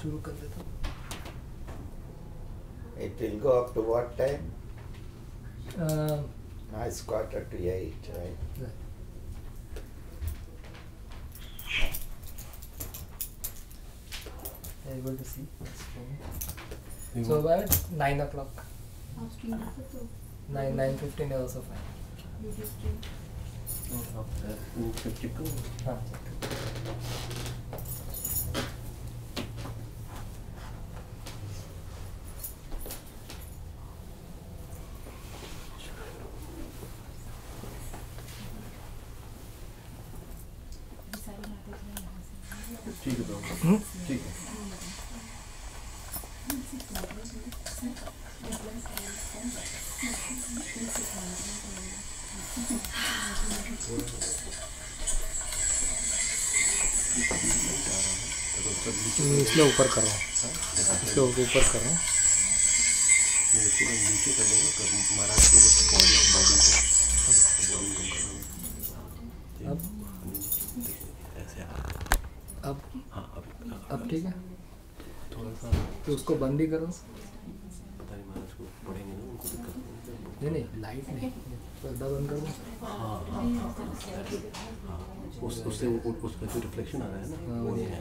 शुरू कर देता हूँ. It will go up to what time? Now it's 7:45, right? Able to see. So about 9 o'clock. 9:15 is also fine. 52. हाँ. ठीक है बाबू. ठीक है. इसलिए ऊपर कर रहा हूँ. इसलिए ऊपर कर रहा हूँ. नीचे कर देंगे महाराज को बॉडी अब ऐसे अब हाँ अब ठीक है. थोड़ा सा तो उसको बंद ही करो. महाराज को पढ़ेंगे ना उनको दिक्कत नहीं लाइट नहीं, पर्दा बंद कर दो. हाँ उससे उसका जो रिफ्लेक्शन आ रहा है ना वो नहीं है.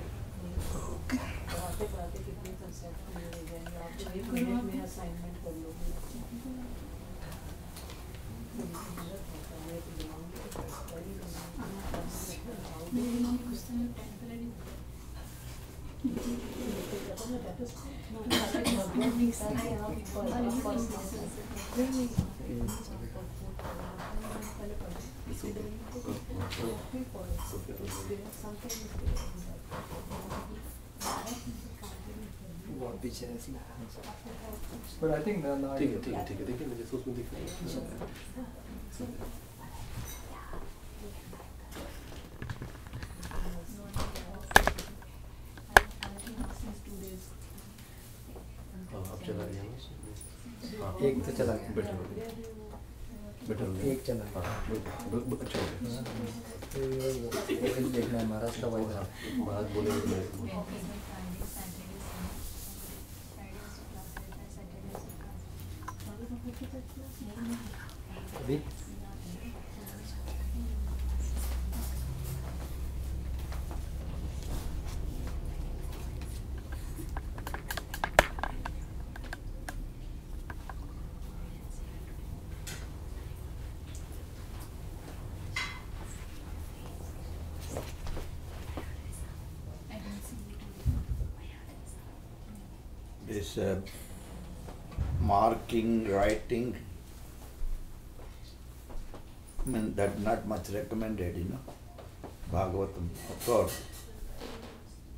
बहुत पीछे है इसलिए. But I think now ठीक है देखिए मुझे उसमें दिख रहा है. अब चला गया ना. एक तो चला गया. बेटर हो गया. एक चला गया. अच्छा हो गया. तो देखना है महाराज का वही था. महाराज बोलेंगे अभी This marking, writing, I mean, that's not much recommended, Bhagavatam, of course,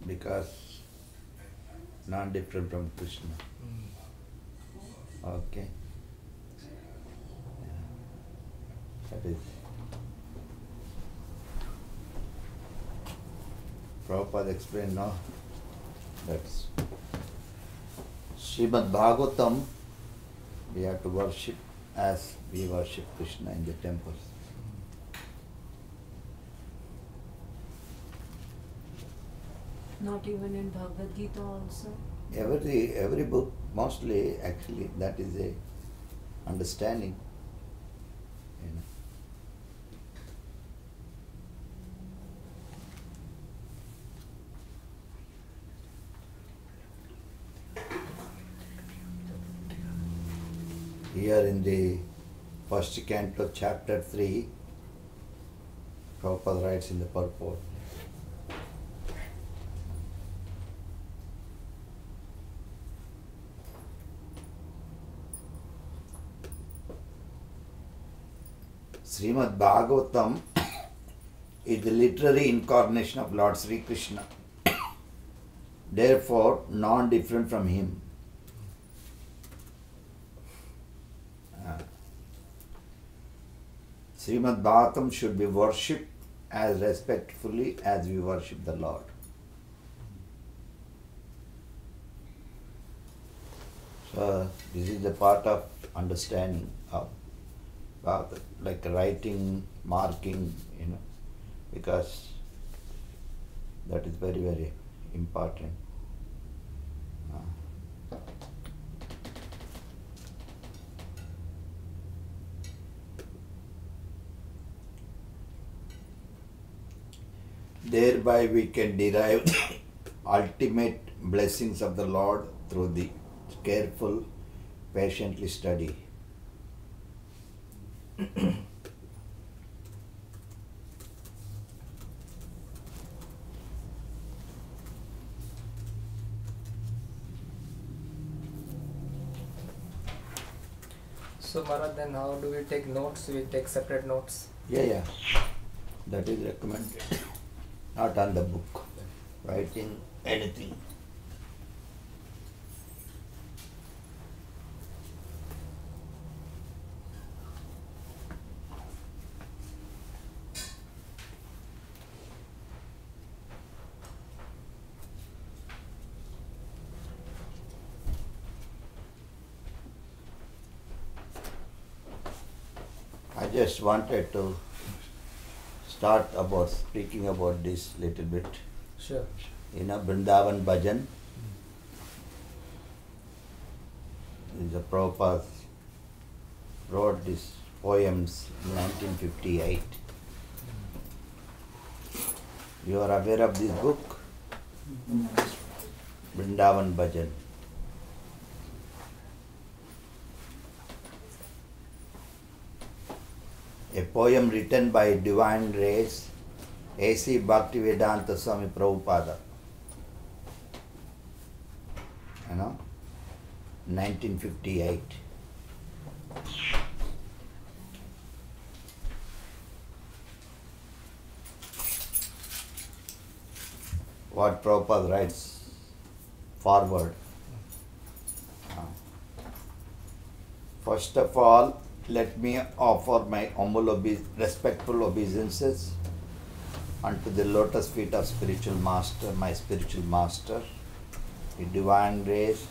because not different from Krishna. Okay. Yeah. That is. Prabhupada explained, no? That's Srimad Bhagavatam, we have to worship as we worship Krishna in the temples. Not even in Bhagavad Gita also? Every book, mostly actually, that is a understanding. Here in the first canto, chapter 3, Prabhupada writes in the purport, Srimad Bhagavatam is the literary incarnation of Lord Sri Krishna, therefore non-different from him. Srimad Bhagavatam should be worshipped as respectfully as we worship the Lord. So this is the part of understanding of Bhagavatam, like writing, marking, because that is very, very important. Thereby we can derive the ultimate blessings of the Lord through the careful, patiently study. So Maharaj, then how do we take notes? We take separate notes. Yeah. That is recommended. Not on the book. Writing anything. I just wanted to start about speaking about this little bit. Sure. Vrindavan Bhajan is a Prabhupada wrote these poems in 1958. You are aware of this book? Vrindavan Bhajan. A poem written by Divine Grace, A.C. Bhaktivedanta Swami Prabhupada. 1958. What Prabhupada writes forward. First of all, let me offer my humble respectful obeisances unto the lotus feet of spiritual master, my spiritual master, the Divine Grace,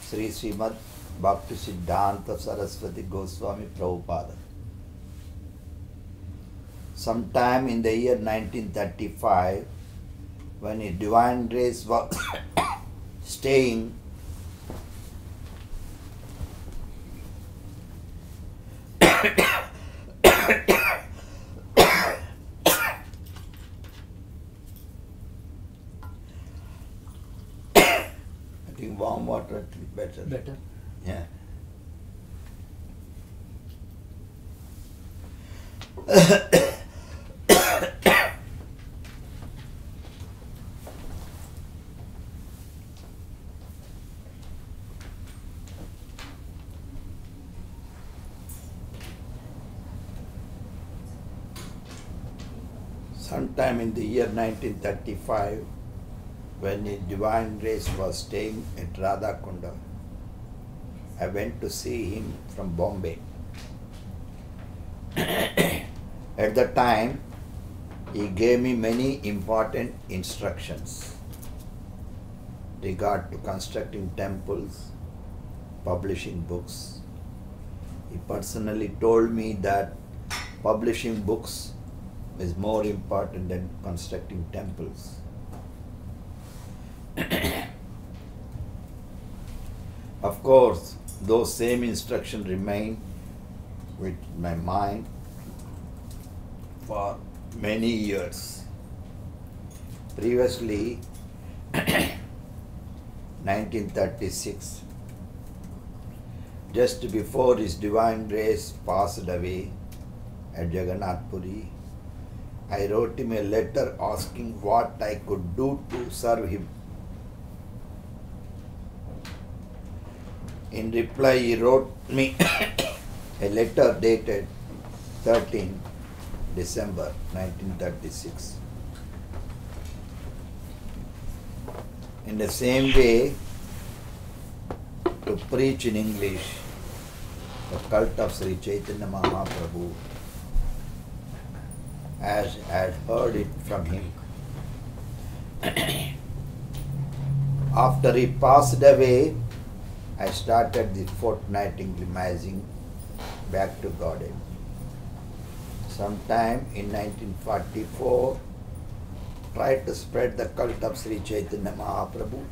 Sri Srimad Bhakti Siddhanta Saraswati Goswami Prabhupada. Sometime in the year 1935, when a Divine Grace was staying I think warm water is better. Better. Yeah. Sometime in the year 1935, when the Divine Grace was staying at Radhakunda, I went to see him from Bombay. At the time, he gave me many important instructions regard to constructing temples, publishing books. He personally told me that publishing books is more important than constructing temples. Of course, those same instructions remain with my mind for many years. Previously, 1936, just before His Divine Grace passed away at Jagannath Puri, I wrote him a letter asking what I could do to serve him. In reply, he wrote me a letter dated 13 December 1936. In the same way, to preach in English the cult of Sri Chaitanya Mahaprabhu, as I had heard it from him. After he passed away, I started the fortnightly magazine Back to Godhead. Sometime in 1944, tried to spread the cult of Sri Chaitanya Mahaprabhu.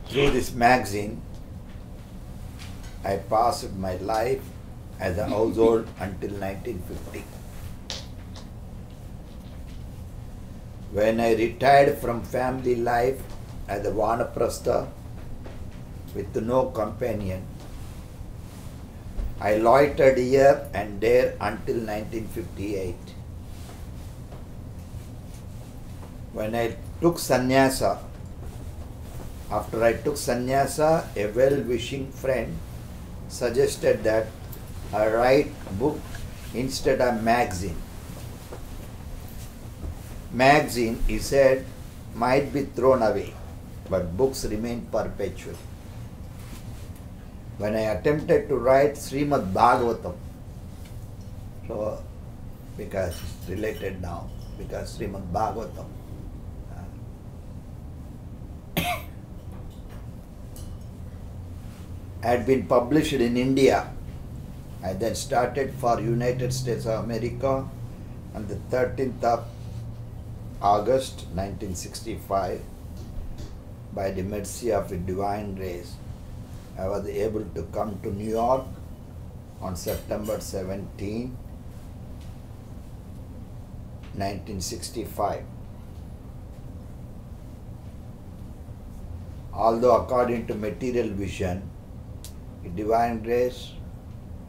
Through this magazine, I passed my life as a household until 1950. When I retired from family life as a Vanaprastha with no companion, I loitered here and there until 1958. When I took sannyasa, after I took sannyasa, a well-wishing friend suggested that I write book instead of magazine. Magazine, he said, might be thrown away, but books remain perpetual. When I attempted to write Srimad Bhagavatam, so because it's related now, because Srimad Bhagavatam had been published in India. I then started for United States of America on the 13th of August 1965. By the mercy of a divine grace, I was able to come to New York on September 17, 1965. Although according to material vision, a divine grace,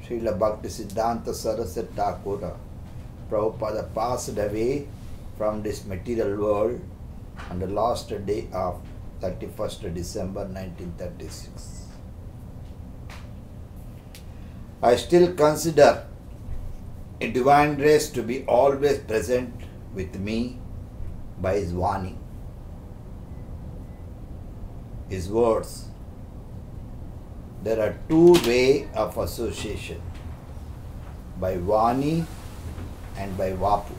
Srila Bhaktisiddhanta Saraswati Thakur, Prabhupada passed away from this material world on the last day of 31st December 1936. I still consider a divine grace to be always present with me by his Vani, his words. There are two ways of association, by Vani and by Vapu.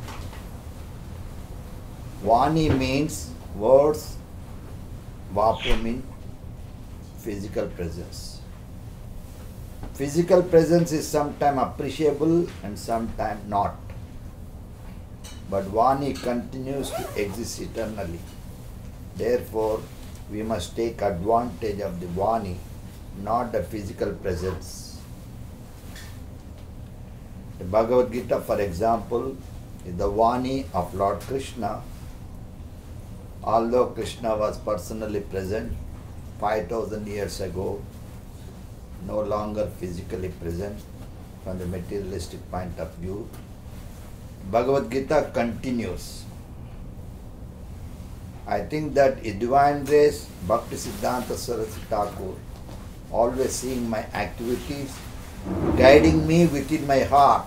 Vani means words, Vapu means physical presence. Physical presence is sometimes appreciable and sometimes not. But Vani continues to exist eternally. Therefore, we must take advantage of the Vani, not the physical presence. The Bhagavad Gita, for example, is the Vani of Lord Krishna. Although Krishna was personally present 5,000 years ago, no longer physically present from the materialistic point of view, Bhagavad Gita continues. I think that a divine grace, Bhaktisiddhanta Saraswati Thakur, always seeing my activities, guiding me within my heart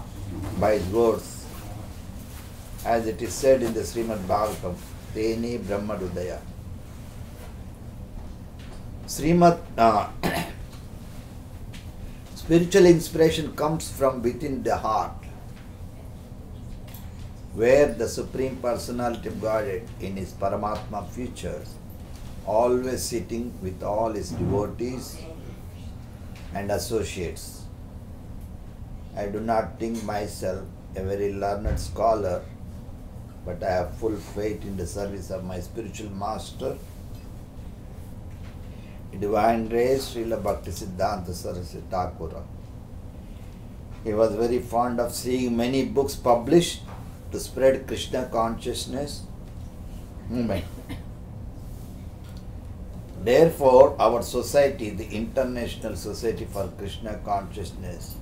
by his words. As it is said in the Srimad Bhagavatam, Teni Brahmadudaya. Spiritual inspiration comes from within the heart, where the Supreme Personality of Godhead in his Paramatma features, always sitting with all his devotees and associates. I do not think myself a very learned scholar, but I have full faith in the service of my spiritual master, Divine Grace, Srila Bhaktisiddhanta Saraswati Thakur. He was very fond of seeing many books published to spread Krishna consciousness movement. Therefore, our society, the International Society for Krishna Consciousness,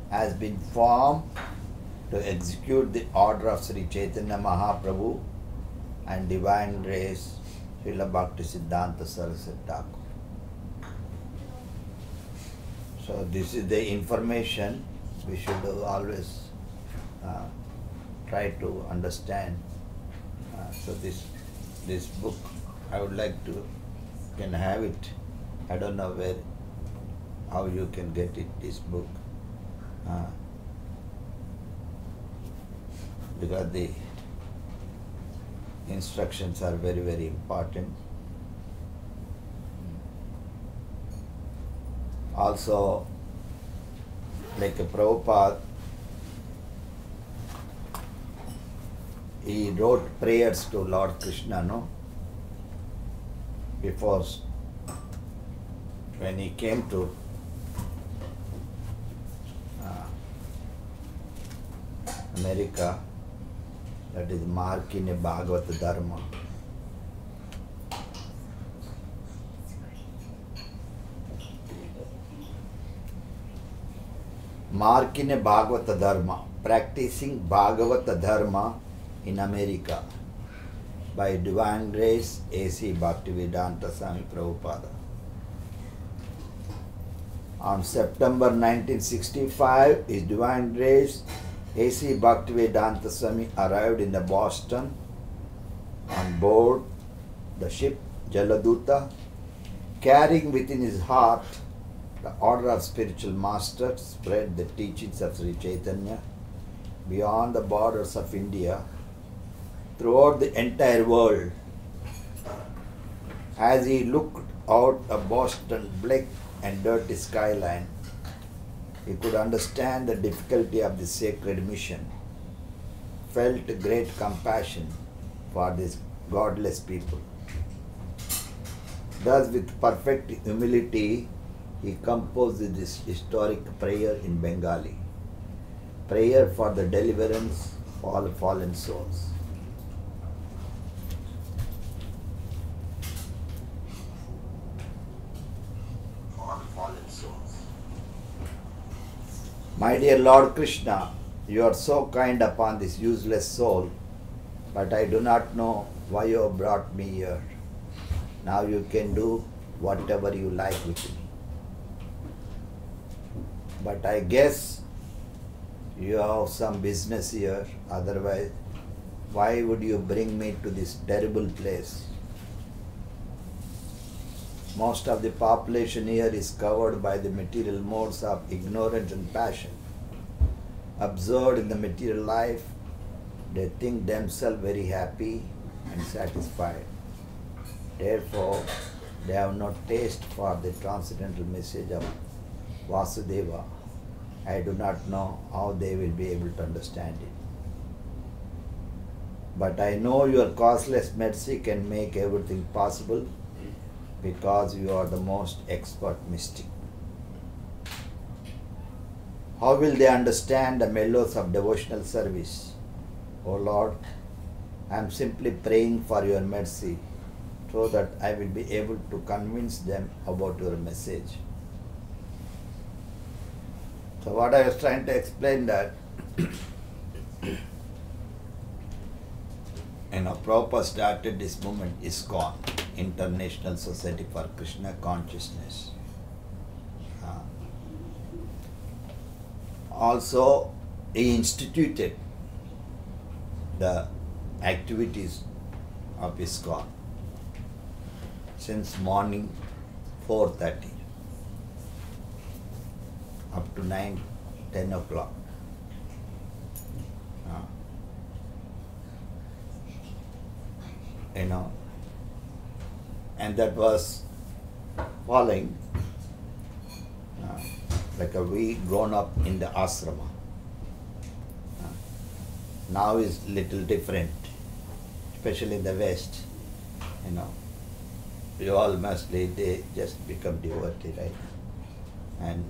has been formed to execute the order of Sri Chaitanya Mahaprabhu and Divine Grace, Srila Bhaktisiddhanta Saraswati Thakur. So this is the information we should always try to understand. So this book, I would like to can have it. I don't know how you can get it. This book, because the instructions are very, very important. Also, like a Prabhupada, he wrote prayers to Lord Krishna, no? Before, when he came to America, That is mark in a Bhagavata Dharma. Mark in a Bhagavata Dharma, practicing Bhagavata Dharma in America by Divine Grace A.C. Bhaktivedanta Swami Prabhupada. On September 1965, His Divine Grace A.C. Bhaktivedanta Swami arrived in the Boston on board the ship Jaladuta, carrying within his heart the order of spiritual masters, spread the teachings of Sri Chaitanya beyond the borders of India, throughout the entire world. As he looked out of Boston's bleak and dirty skyline, he could understand the difficulty of the sacred mission, felt great compassion for these godless people. Thus, with perfect humility, he composed this historic prayer in Bengali, prayer for the deliverance of all fallen souls. All fallen souls. My dear Lord Krishna, you are so kind upon this useless soul, but I do not know why you have brought me here. Now you can do whatever you like with me. But I guess you have some business here, otherwise why would you bring me to this terrible place? Most of the population here is covered by the material modes of ignorance and passion. Absorbed in the material life, they think themselves very happy and satisfied. Therefore, they have no taste for the transcendental message of Vasudeva. I do not know how they will be able to understand it. But I know your causeless mercy can make everything possible because you are the most expert mystic. How will they understand the mellows of devotional service? O Lord, I am simply praying for your mercy so that I will be able to convince them about your message. So what I was trying to explain that, Prabhupada started this movement, ISKCON, International Society for Krishna Consciousness. Also, he instituted the activities of ISKCON since morning 4:30 up to 10 o'clock. And that was following like we grown up in the ashrama. Now is little different, especially in the West. You all mostly they just become devotee, right? And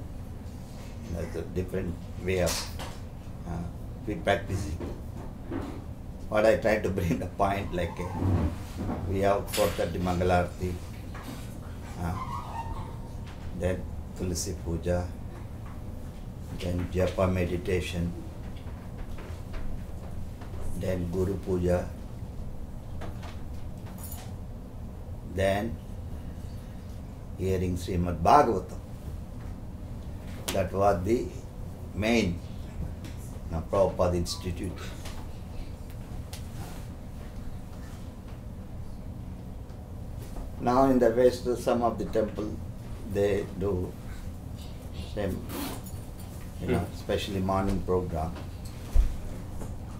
that's a different way of we practicing. What I try to bring the point, like we have 4:30 Mangalarti, then Tulsi Puja, then Japa meditation, then Guru Puja, then hearing Srimad Bhagavatam. That was the main Prabhupada Institute. Now in the West, some of the temple they do same, especially morning program.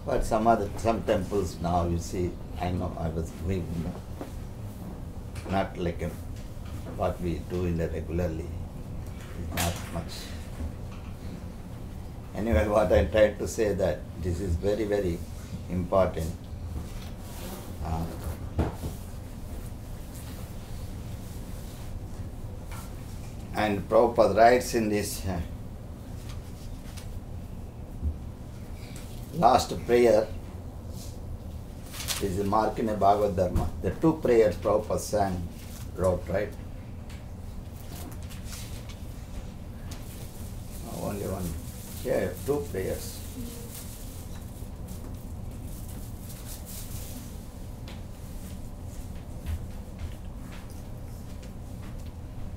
But some temples now you see, I know I was reading, not like what we do in the regularly, not much. Anyway, what I tried to say that this is very, very important. And Prabhupada writes in this last prayer, This is marked in a Bhagavad Dharma. The two prayers Prabhupada sang, wrote, right? Only one. Yeah, two prayers.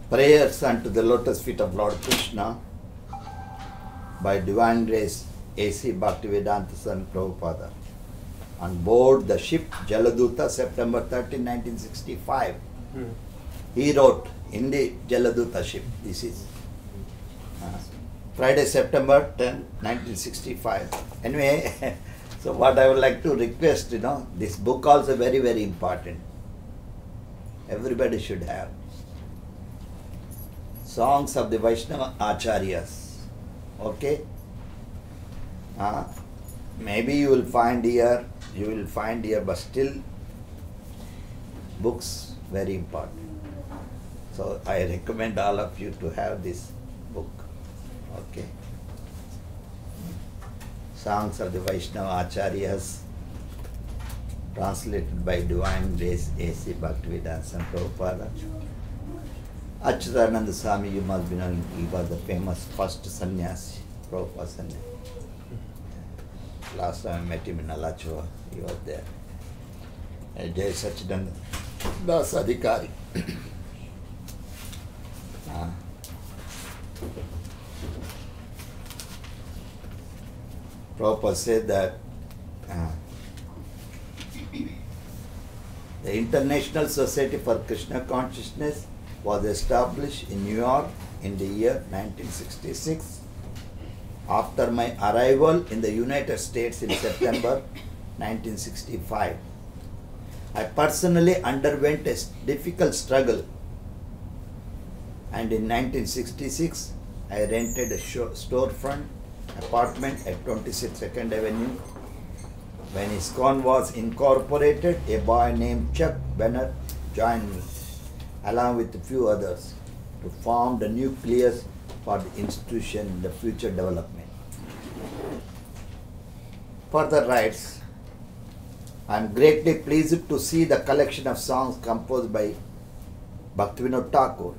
Prayers unto the lotus feet of Lord Krishna by Divine Grace A.C. Bhaktivedanta Swami Prabhupada on board the ship Jaladuta, September 13, 1965. He wrote in the Jaladuta ship. This is Friday, September 10, 1965. Anyway, so what I would like to request, this book also very, very important. Everybody should have. Songs of the Vaishnava Acharyas. Okay? Maybe you will find here, but still books very important. So I recommend all of you to have this book. Okay? Songs of the Vaishnava Acharyas, translated by Divine Grace A.C. Bhaktivedanta Swami Prabhupada. Achyutananda Swami, you must be knowing, he was the famous first sannyasi, Prabhupada sannyasi. Last time I met him in Alachua, he was there. Jai Sachidananda Das Adhikari. Prabhupada said that the International Society for Krishna Consciousness was established in New York in the year 1966 after my arrival in the United States in September 1965. I personally underwent a difficult struggle, and in 1966 I rented a storefront apartment at 26 2nd Avenue. When ISKCON was incorporated, a boy named Chuck Bennett joined me, along with a few others, to form the nucleus for the institution and the future development. Further writes, I am greatly pleased to see the collection of songs composed by Bhaktivinoda Thakur,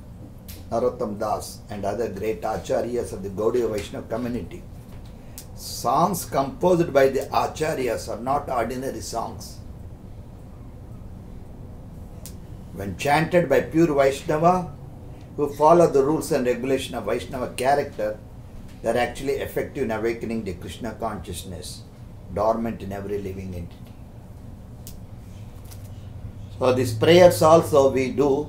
Narottam Das, and other great acharyas of the Gaudiya Vaishnava community. Songs composed by the acharyas are not ordinary songs. When chanted by pure Vaishnava who follow the rules and regulation of Vaishnava character, they are actually effective in awakening the Krishna consciousness dormant in every living entity. So these prayers also we do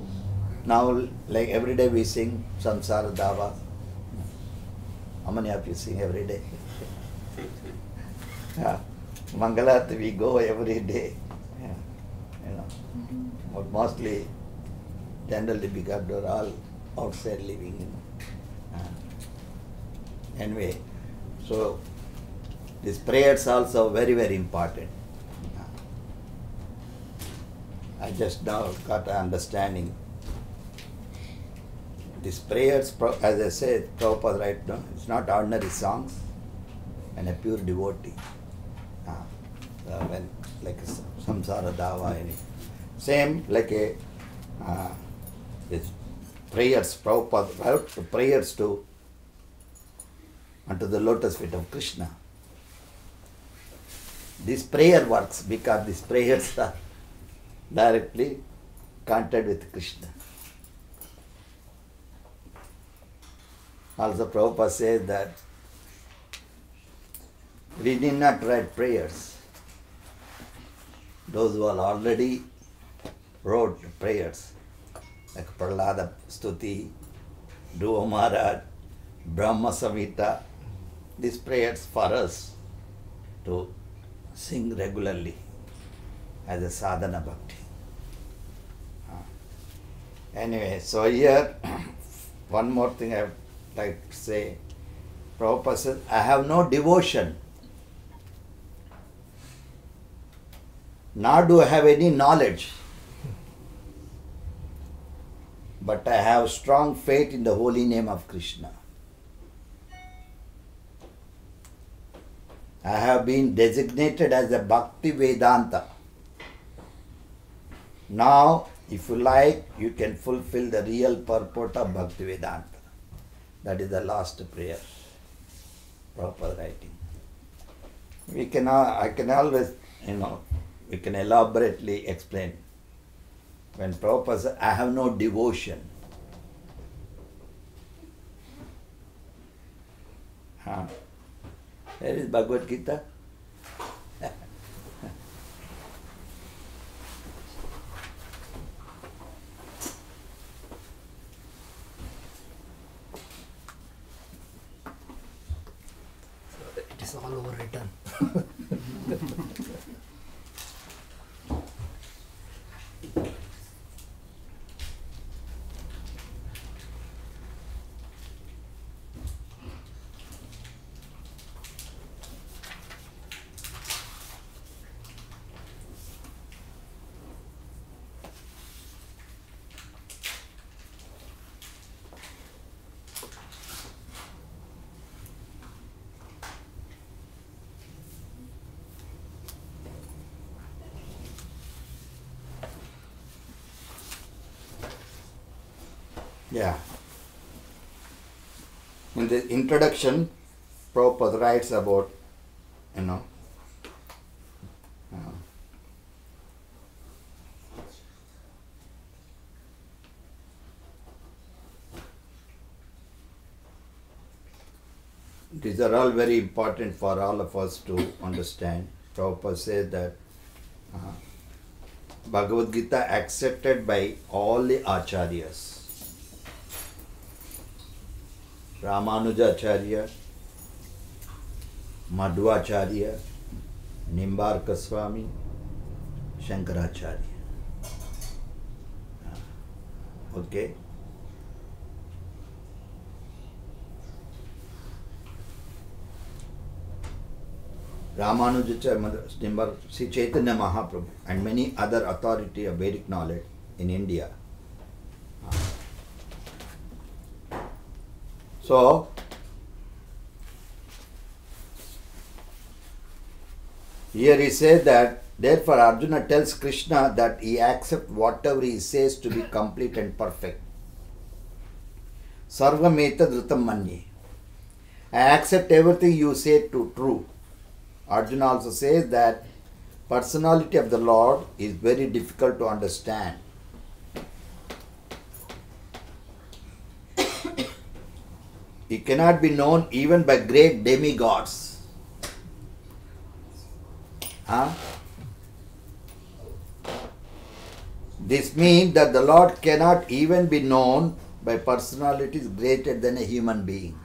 now, like every day we sing Samsara Dava. How many of you sing every day? Mangalarti we go every day. But mostly, generally because they're all outside living. Anyway, so these prayers also very, very important. I just now got an understanding. These prayers, as I said, Prabhupada right now, it's not ordinary songs and a pure devotee. When like a Samsara Dava, same like a this prayers, Prabhupada wrote prayers to unto the lotus feet of Krishna. This prayer works because these prayers are directly connected with Krishna. Also Prabhupada says that we need not write prayers. Those who are already wrote prayers, like Prahlada Stuti, Dhruva Maharaj, Brahma Samhita, these prayers for us to sing regularly as a sadhana bhakti. Anyway, so here, one more thing I would like to say. Prabhupada says, I have no devotion, nor do I have any knowledge, but I have strong faith in the holy name of Krishna. I have been designated as a Bhakti Vedanta Now, if you like, you can fulfill the real purport of Bhaktivedanta. That is the last prayer. Prabhupada writing. I can always, we can elaborately explain. When Prabhupada says, I have no devotion. Where is Bhagavad Gita? It is all overwritten. Yeah. In the introduction, Prabhupada writes about, these are all very important for all of us to understand. Prabhupada says that Bhagavad Gita accepted by all the acharyas. Ramanujacharya, Madhvacharya, Nimbarka Swami, Shankaracharya. Okay? Ramanujacharya, Sri Chaitanya Mahaprabhu, and many other authority of Vedic knowledge in India. So, here he says that, therefore Arjuna tells Krishna that he accepts whatever he says to be complete and perfect. Sarvam etadrutam manye. I accept everything you say to true. Arjuna also says that personality of the Lord is very difficult to understand. He cannot be known even by great demigods. This means that the Lord cannot even be known by personalities greater than a human being.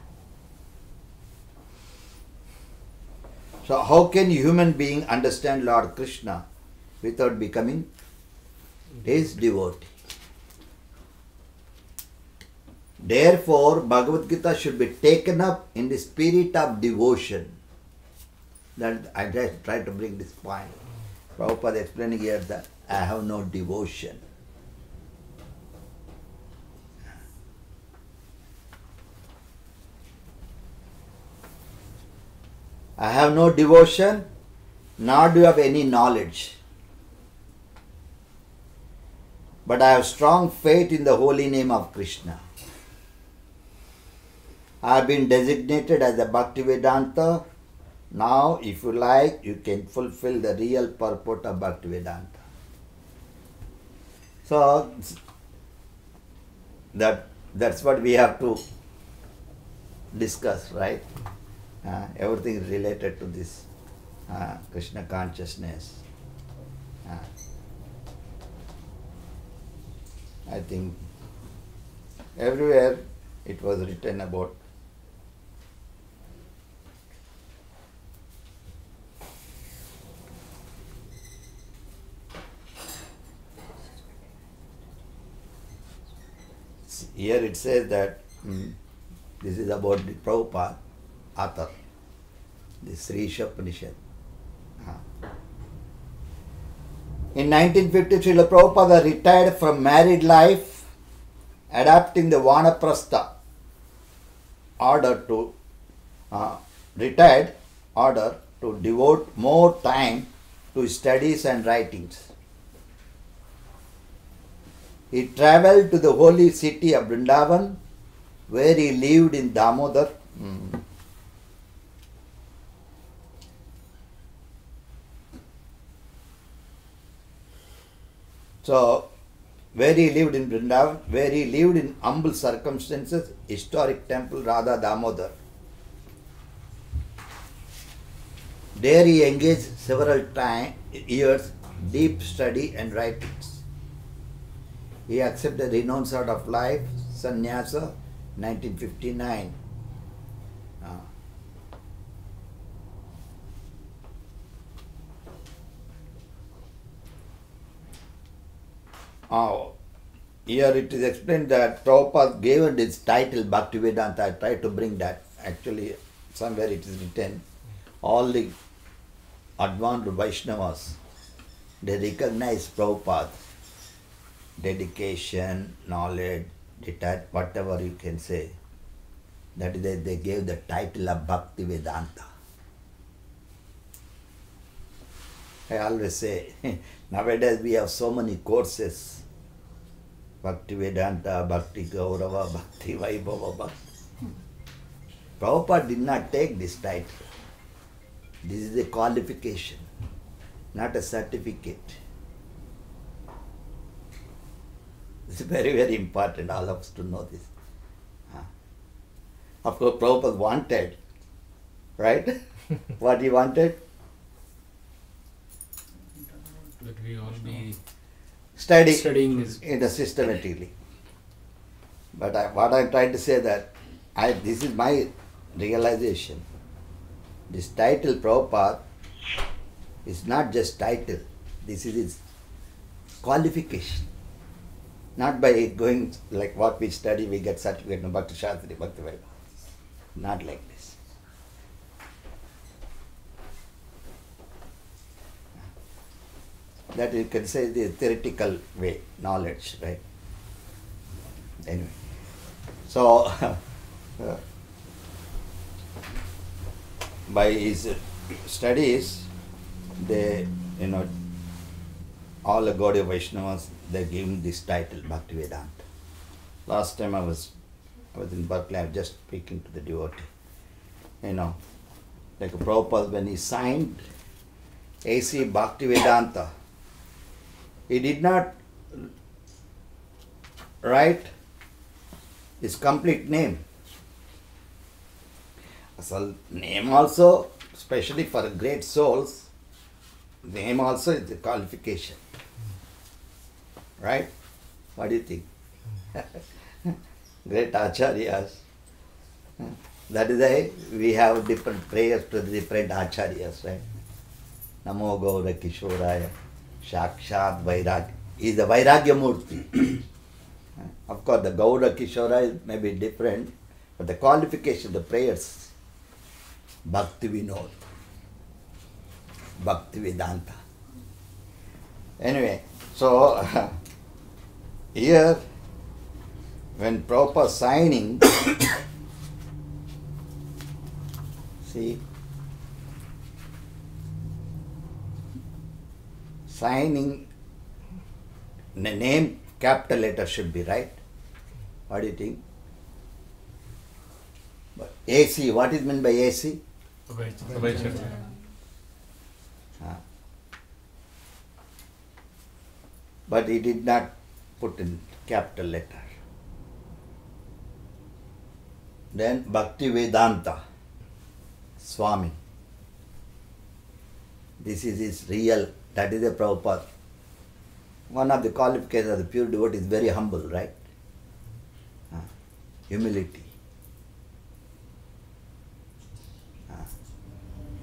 So how can a human being understand Lord Krishna without becoming his devotee? Therefore, Bhagavad Gita should be taken up in the spirit of devotion. That I just try to bring this point. Prabhupada explaining here that I have no devotion. I have no devotion, nor do I have any knowledge. But I have strong faith in the holy name of Krishna. I have been designated as a Bhaktivedanta. Now, if you like, you can fulfill the real purport of Bhaktivedanta. So, that's what we have to discuss, right? Everything is related to this Krishna consciousness. I think everywhere it was written about here it says that this is about the Prabhupada author, the Sri Upanishad. In 1953, Srila Prabhupada retired from married life, adopting the Vanaprastha order to retired order to devote more time to studies and writings. He travelled to the holy city of Vrindavan, where he lived in Damodar. So, where he lived in Vrindavan, where he lived in humble circumstances, historic temple Radha Damodar. There he engaged several years, deep study and writings. He accepted the renowned sort of life, sannyasa, 1959. Here it is explained that Prabhupada gave his title Bhaktivedanta. I tried to bring that. Actually, somewhere it is written. All the advanced Vaishnavas, they recognize Prabhupada. Dedication, knowledge, whatever you can say. That is, they gave the title of Bhaktivedanta. I always say, nowadays we have so many courses. Bhakti Vedanta, Bhakti Gaurava, Bhakti Vaibhava, Bhakti. Prabhupada did not take this title. This is a qualification, not a certificate. It's very, very important, all of us to know this. Of course, Prabhupada wanted, right? What he wanted? That we all be Studying this. in the systematically. But what I'm trying to say that this is my realization. This title Prabhupada is not just title. This is his qualification. Not by going like what we study, we get certificate in Bhakti Shastri, Bhakti Vaibhava. Not like this. That you can say the theoretical way, knowledge, right? Anyway, so by his studies, they, all the Gaudiya Vaishnavas, they give him this title, Bhaktivedanta. Last time I was in Berkeley, I was just speaking to the devotee. Like Prabhupada, when he signed A.C. Bhaktivedanta, he did not write his complete name. So name also, especially for great souls, name also is the qualification. Right? What do you think? Great acharyas. That is why we have different prayers to the different acharyas, right? Namo Gaura Kishoraya. Shakshat Vairagya. He is a Vairagya Murti. Of course, the Gaura Kishora may be different, but the qualification, the prayers, Bhakti Vinod, Bhakti Vedanta. Anyway, so here, when Prabhupada signing, see, signing, the name capital letter should be, right? What do you think? But AC, what is meant by AC? But he did not put in capital letter. Then Bhakti Vedanta, Swami. This is his real, that is a Prabhupada. One of the qualifications of the pure devotee is very humble, right? Humility.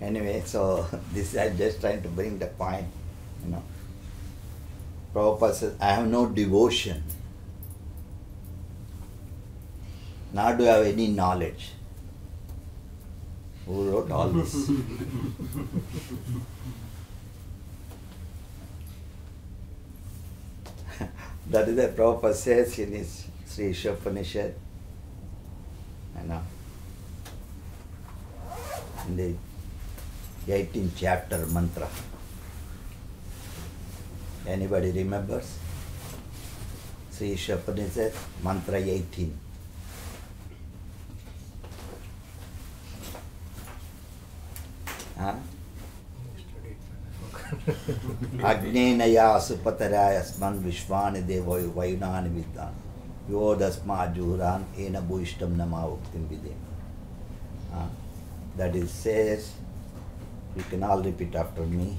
Anyway, so this I'm just trying to bring the point, Prabhupada says, I have no devotion, nor do I have any knowledge. Who wrote all this? That is what Prabhupada says in his Sri Ishopanishad. In the 18th chapter mantra. Anybody remembers? Sri Shapanishat, Mantra 18. Agnenaya supataraya asman vishvani devoy vayunani vidyan yodasma juhuran ena bhuishtam nama uktim videm. That is says, you can all repeat after me.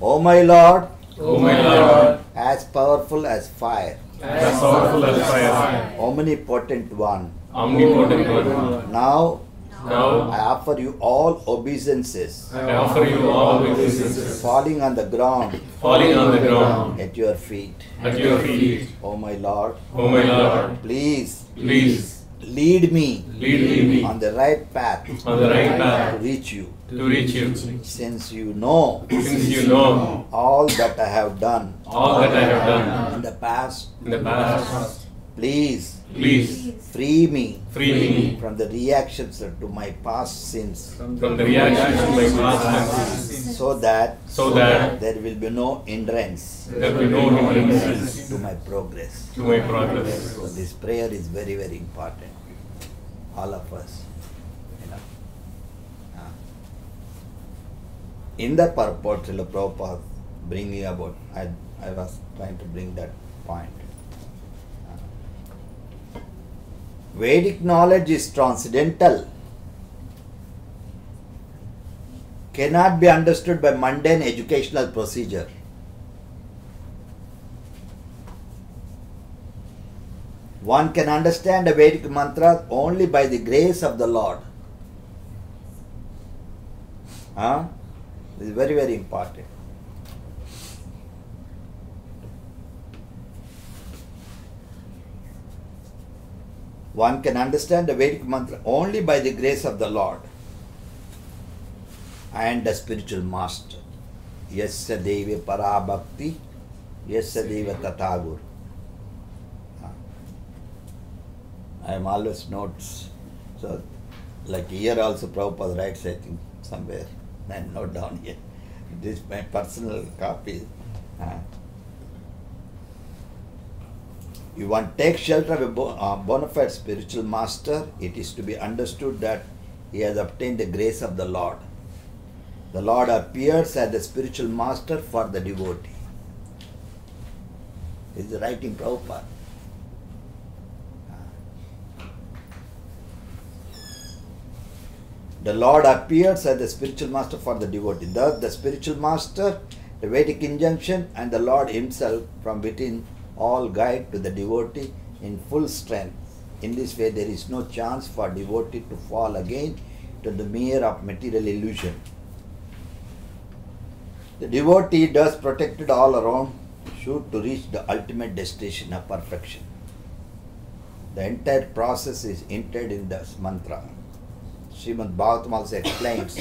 O my Lord, O my Lord, as powerful as fire, as powerful as fire, omnipotent one, omnipotent one, now now I offer you all obeisances, I offer you all obeisances, falling on the ground falling on the ground at your feet. at your feet. O my Lord, O my Lord, please please lead me lead me on the right path on the right to path reach you, to reach you. since you know Since you know all that I have done all that I have done in the past. in the past, Please please free me free me from the reactions to my past sins, from the reactions to my past sins, so that so that there will be no hindrance there will be no hindrance to my progress. to my progress. So this prayer is very, very important. All of us, you know. In the purport, Srila Prabhupada bringing about, I was trying to bring that point. Vedic knowledge is transcendental, cannot be understood by mundane educational procedure. One can understand a Vedic mantra only by the grace of the Lord. This is very, very important. One can understand the Vedic mantra only by the grace of the Lord and the spiritual master. Yasya Deve Parabhakti, Yasya Deva Tathagur. I am always notes. So, like here also Prabhupada writes, I think, somewhere. I note down here. This is my personal copy. You want to take shelter of a bona fide spiritual master, it is to be understood that he has obtained the grace of the Lord. The Lord appears as the spiritual master for the devotee. This is writing Prabhupada. The Lord appears as the spiritual master for the devotee. Thus, the spiritual master, the Vedic injunction, and the Lord himself from within all guide to the devotee in full strength. In this way, there is no chance for devotee to fall again to the mere of material illusion. The devotee, thus protected all around, should to reach the ultimate destination of perfection. The entire process is hinted in this mantra. Srimad Bhagavatam also explains,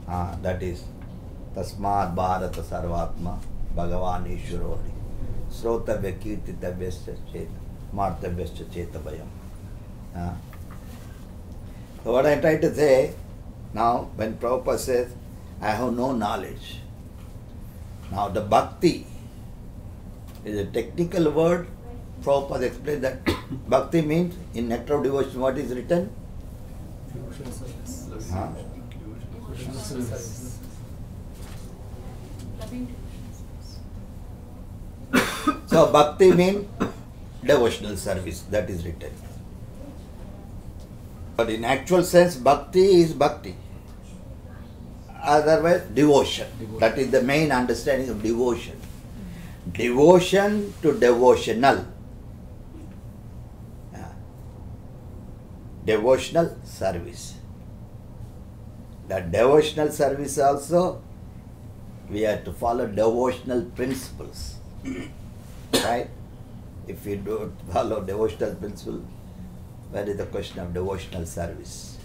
that is, Tasmad Bharata Sarvatma Bhagavan Ishwaro Srotavya Kirtitavyasya Chet Martavyasya Chetabhayam. So what I try to say, now when Prabhupada says, I have no knowledge. Now the bhakti is a technical word. Prabhupada explained that bhakti means, in Nectar of Devotion, what is written? Devotional service. Huh? Devotional service. So bhakti means devotional service, that is written. But in actual sense, bhakti is bhakti. Otherwise, devotion. That is the main understanding of devotion. Devotion to devotional. Devotional service. That devotional service also, we have to follow devotional principles. Right? If you don't follow devotional principle, where is the question of devotional service?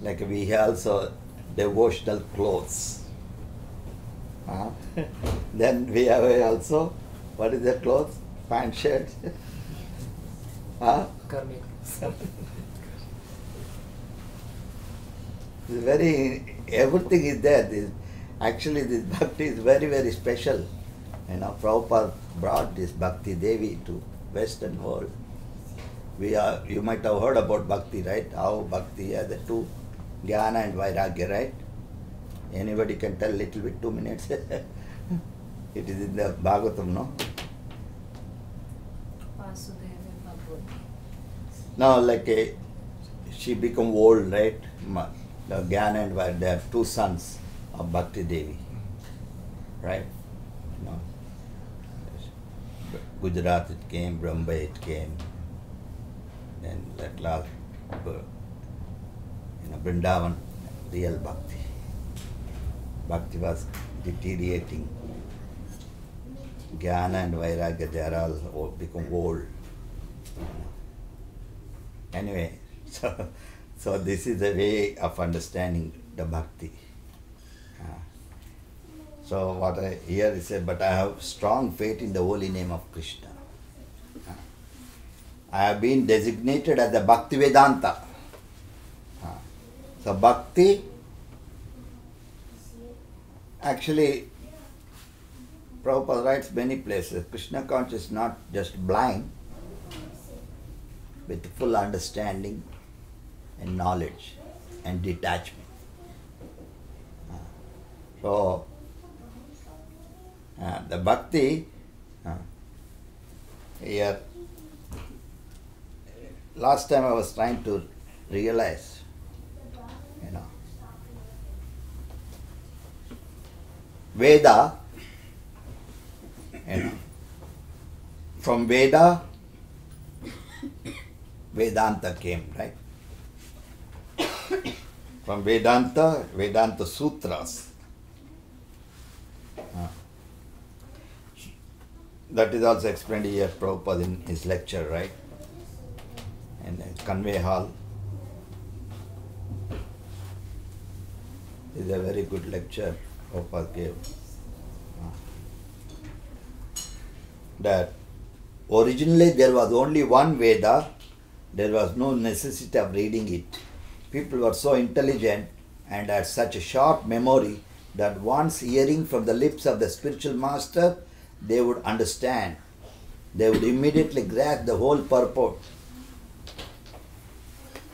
Like we have also devotional clothes. Then we have also, what is the clothes? Pant, shirt? Karmic. Very, everything is there. Actually, this bhakti is very, very special. You know, Prabhupada brought this Bhakti Devi to Western world. You might have heard about Bhakti, right? How Bhakti are the two, Jnana and Vairagya, right? Anybody can tell little bit, 2 minutes. It is in the Bhagavatam, no? Vasudeva Bhagavati. Now, she become old, right? The Jnana and Vairagya, they are two sons of Bhakti Devi, right? No. Gujarat it came, Bombay it came, then at last, Vrindavan, real Bhakti. Bhakti was deteriorating. Jnana and Vairagya, they are all become old. Anyway, so this is the way of understanding the Bhakti. So what I hear is said, but I have strong faith in the holy name of Krishna. I have been designated as the Bhakti Vedanta. So Bhakti, actually, Prabhupada writes many places, Krishna consciousness is not just blind, with full understanding and knowledge and detachment. So, the Bhakti, here, last time I was trying to realize, Veda, from Veda, Vedanta came, right? From Vedanta Sutras. That is also explained here, Prabhupada in his lecture, right? In Conway Hall. This is a very good lecture Prabhupada gave. That originally there was only one Veda, there was no necessity of reading it. People were so intelligent and had such a sharp memory that once hearing from the lips of the spiritual master, they would understand. They would immediately grasp the whole purport.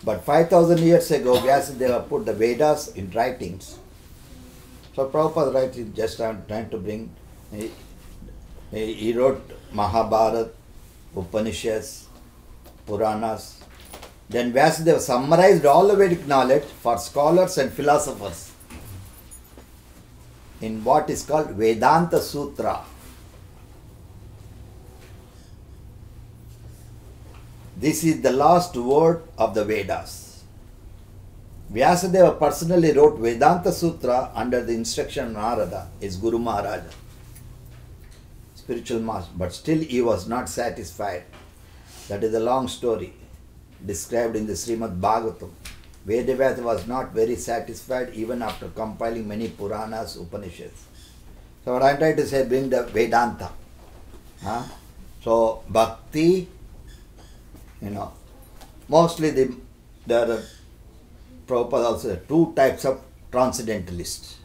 But 5,000 years ago, Vyasadeva put the Vedas in writings. So Prabhupada writes, just I'm trying to bring, he wrote Mahabharata, Upanishads, Puranas. Then Vyasadeva summarized all the Vedic knowledge for scholars and philosophers in what is called Vedanta Sutra. This is the last word of the Vedas. Vyasadeva personally wrote Vedanta Sutra under the instruction of Narada, his Guru Maharaja, spiritual master, but still he was not satisfied. That is a long story described in the Srimad Bhagavatam. Vedavyasa was not very satisfied even after compiling many Puranas, Upanishads. So what I am trying to say, bring the Vedanta. So Bhakti, mostly there are Prabhupada also two types of transcendentalists.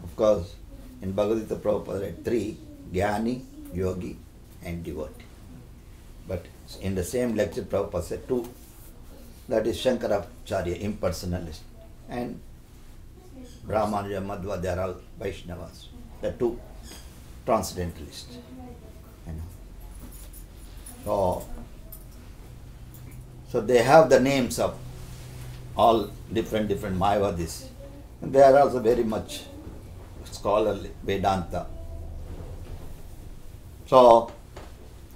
Of course, in Bhagavad Gita Prabhupada had three, Jnani, Yogi and devotee. But in the same lecture Prabhupada said two. That is Shankaracharya, impersonalist, and Ramanuja, Madhva, they are all Vaishnavas. The two transcendentalists. So they have the names of all different Mayavadis. And they are also very much scholarly, Vedanta. So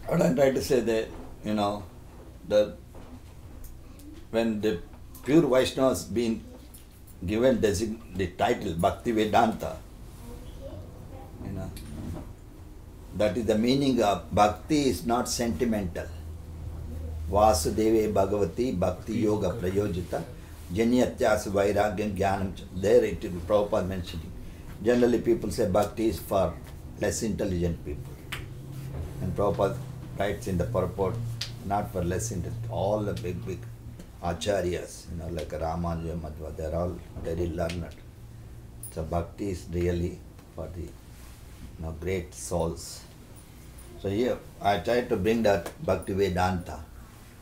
what I am trying to say that, when the pure Vaishnavas been given the title Bhakti Vedanta, that is the meaning of Bhakti is not sentimental. Vasudeve Bhagavati Bhakti Yoga Prayojita Janyatyas Vairagyam Jnanam. There it will be Prabhupada mentioning. Generally people say Bhakti is for less intelligent people. And Prabhupada writes in the purport, not for less intelligent, all the big acharyas, like Ramanuja, Madhva, they are all very learned. So bhakti is really for the great souls. So here I tried to bring that Bhakti Vedanta.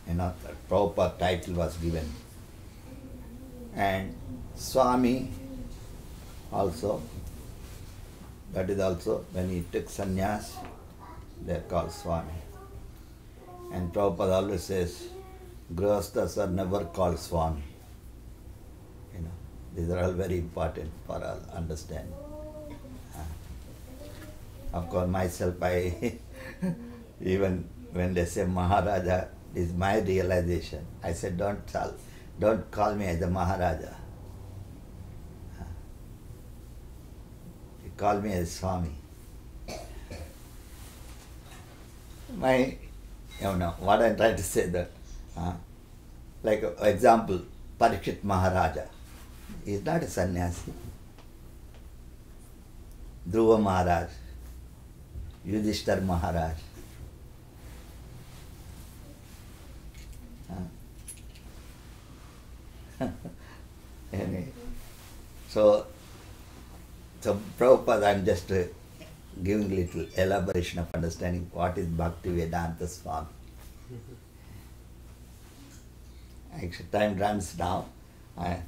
That proper title was given. And Swami also, that is also when he took sannyas, they are called Swami. And Prabhupada always says, Grihasthas are never called Swami. These are all very important for our understanding. Of course, myself, I even when they say Maharaja, is my realization. I said, don't call me as a Maharaja. You call me as Swami. What I'm trying to say that, like example, Parikshit Maharaja is not a sannyasi. Dhruva Maharaj, Yudhishthir Maharaj. Anyway, so Prabhupada, I'm just giving little elaboration of understanding what is Bhakti Vedanta Swami. Actually, time runs now. I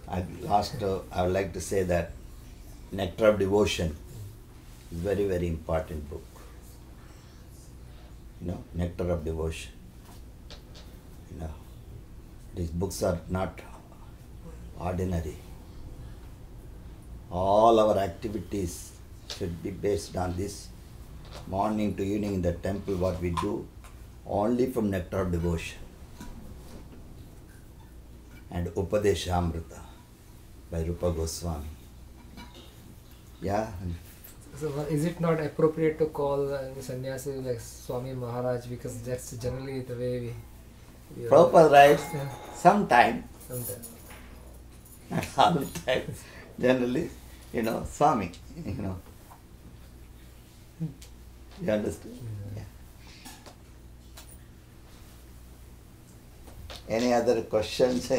would like to say that Nectar of Devotion is very, very important book. Nectar of Devotion. These books are not ordinary. All our activities should be based on this. Morning to evening in the temple, what we do, only from Nectar of Devotion. And Upadesha Amrita by Rupa Goswami. Yeah. So is it not appropriate to call the sannyasi like Swami Maharaj, because that's generally the way we Prabhupada writes, sometime, sometimes. not all the time, generally, Swami, You understand? Yeah. Any other questions?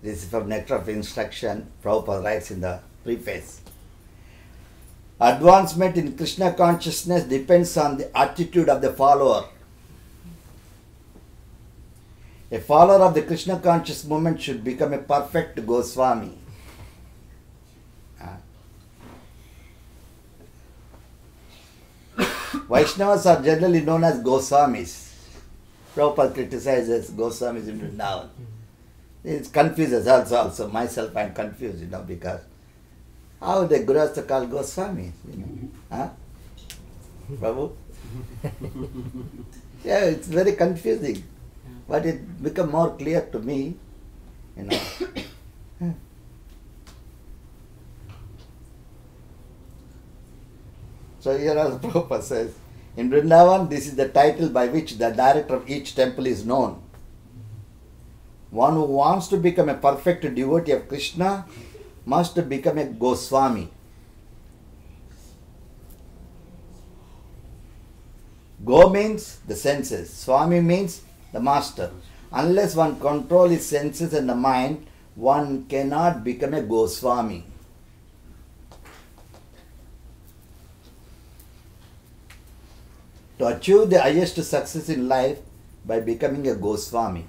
This is from Nectar of Instruction. Prabhupada writes in the preface. Advancement in Krishna consciousness depends on the attitude of the follower. A follower of the Krishna conscious movement should become a perfect Goswami. Vaishnavas are generally known as Goswamis. Prabhupada criticizes Goswamis in Vrindavan. It confuses us also. Myself, I am confused, because how the Gurus are called Goswami? Prabhu? Yeah, it's very confusing. But it become more clear to me, So here also Prabhupada says, in Vrindavan, this is the title by which the director of each temple is known. One who wants to become a perfect devotee of Krishna must become a Goswami. Go means the senses. Swami means the master. Unless one controls his senses and the mind, one cannot become a Goswami. To achieve the highest success in life by becoming a Goswami.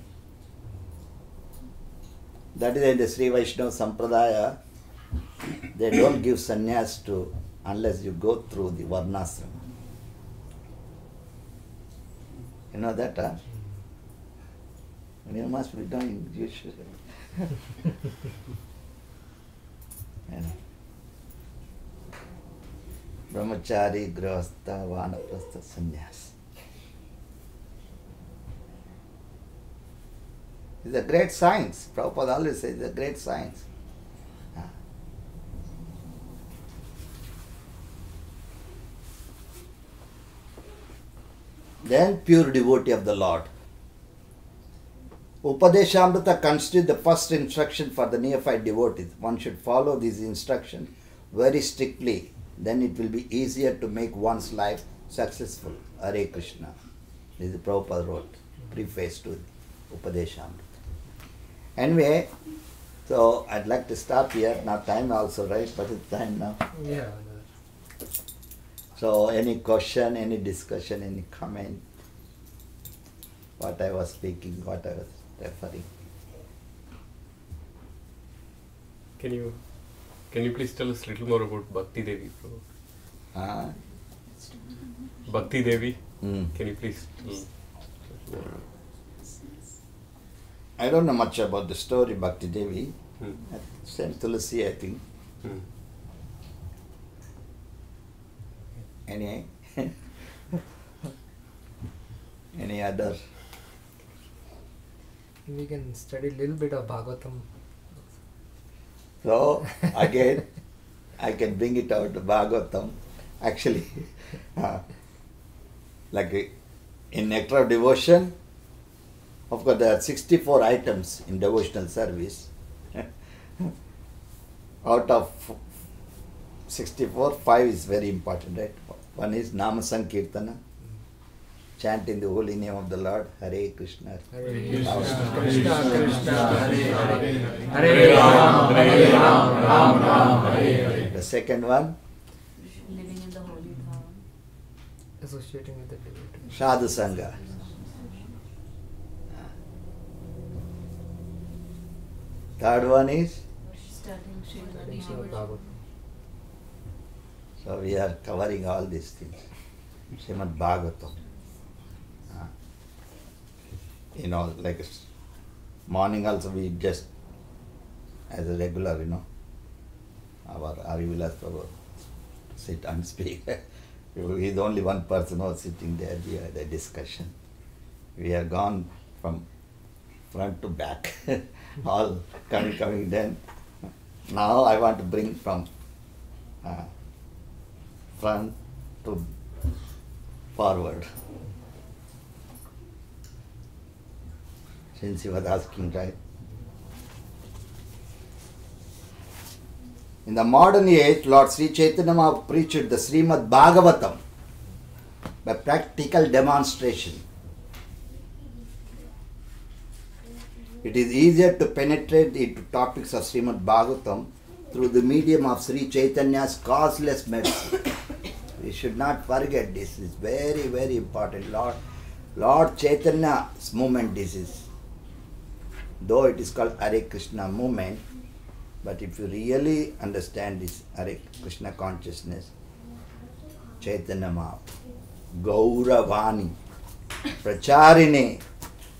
That is in the Sri Vaishnava Sampradaya. They don't give sannyas unless you go through the Varnasrama. You know that? You must be doing usually. Brahmachari, Grihastha, Vanaprastha, Sannyas. It's a great science. Prabhupada always says it's a great science. then pure devotee of the Lord. Upadeshamrita constitutes the first instruction for the neophyte devotees. One should follow these instructions very strictly, then it will be easier to make one's life successful. Hare Krishna. This is Prabhupada wrote, preface to Upadeshamrita. Anyway, so I'd like to stop here. Now time also, right? What is time now? Yeah. So any question, any discussion, any comment? What I was speaking, what I was referring. Can you please tell us a little more about Bhakti Devi, Prabhu? Bhakti Devi, can you please tell us more? I don't know much about the story Bhakti Devi. Saint Tulasi, I think. Any other? We can study a little bit of Bhagavatam. So again, I can bring it out to Bhagavatam. Actually, like in Nectar of Devotion, of course there are 64 items in devotional service. Out of 64, 5 is very important, right? One is Nama Sankirtana, chanting the holy name of the Lord, Hare Krishna. Hare Krishna, Krishna Krishna, Hare Hare, Hare Ram, Ram Ram, Hare Hare. The second one, Living in the holy Dham. associating with the devotee. Sadhu Sangha. Third one is, Studying Srimad Srimad Bhagavatam. Bhagavatam. so we are covering all these things. Srimad Bhagavatam. Like morning also we just, as a regular, our Amiya Vilas Prabhu sit and speak. He's only one person who was sitting there. We had a discussion. We have gone from front to back, all coming. Then now I want to bring from front to forward. Since he was asking, right? In the modern age, Lord Sri Chaitanya Mahaprabhu preached the Srimad Bhagavatam by practical demonstration. It is easier to penetrate into topics of Srimad Bhagavatam through the medium of Sri Chaitanya's causeless mercy. We should not forget this. It's very, very important. Lord Chaitanya's movement this is. Though it is called Hare Krishna movement, but if you really understand this Hare Krishna consciousness, Chaitanya Mahaprabhu, Gauravani, Pracharine,